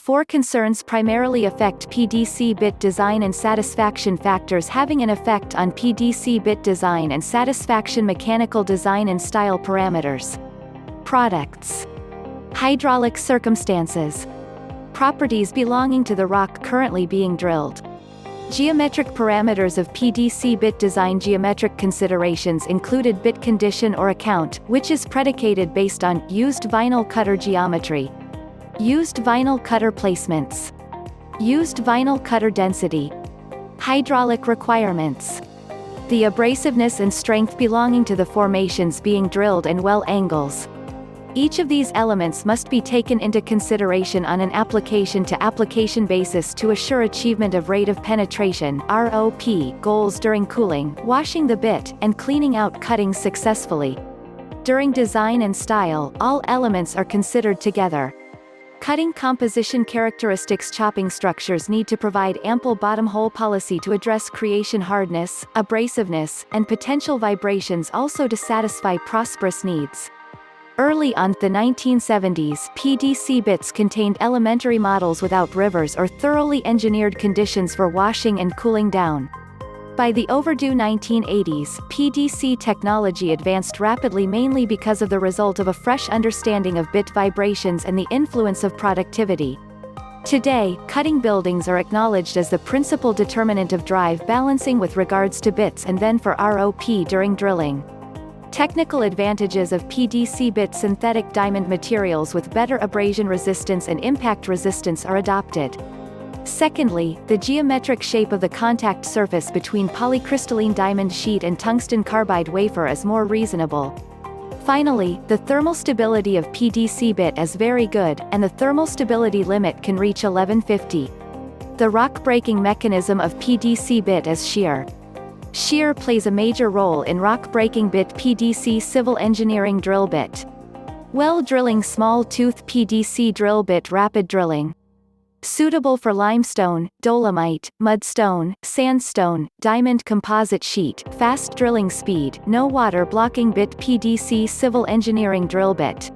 4 concerns primarily affect PDC bit design and satisfaction factors having an effect on PDC bit design and satisfaction: mechanical design and style parameters. Products. Hydraulic circumstances. Properties belonging to the rock currently being drilled. Geometric parameters of PDC bit design. Geometric considerations included bit condition or account, which is predicated based on used vinyl cutter geometry, used vinyl cutter placements, used vinyl cutter density, hydraulic requirements, the abrasiveness and strength belonging to the formations being drilled, and well angles. Each of these elements must be taken into consideration on an application-to-application basis to assure achievement of rate of penetration (ROP) goals during cooling, washing the bit, and cleaning out cuttings successfully. During design and style, all elements are considered together. Cutting composition characteristics. Chopping structures need to provide ample bottom hole policy to address creation hardness, abrasiveness, and potential vibrations, also to satisfy prosperous needs. Early on, the 1970s, PDC bits contained elementary models without rivers or thoroughly engineered conditions for washing and cooling down. By the overdue 1980s, PDC technology advanced rapidly, mainly because of the result of a fresh understanding of bit vibrations and the influence of productivity. Today, cutting buildings are acknowledged as the principal determinant of drive balancing with regards to bits and then for ROP during drilling. Technical advantages of PDC bit: synthetic diamond materials with better abrasion resistance and impact resistance are adopted. Secondly, the geometric shape of the contact surface between polycrystalline diamond sheet and tungsten carbide wafer is more reasonable. Finally, the thermal stability of PDC bit is very good, and the thermal stability limit can reach 1150. The rock breaking mechanism of PDC bit is shear. Shear plays a major role in rock breaking bit. PDC civil engineering drill bit. Well drilling: small tooth PDC drill bit. Rapid drilling. Suitable for limestone, dolomite, mudstone, sandstone, diamond composite sheet. Fast drilling speed, no water blocking bit. PDC civil engineering drill bit.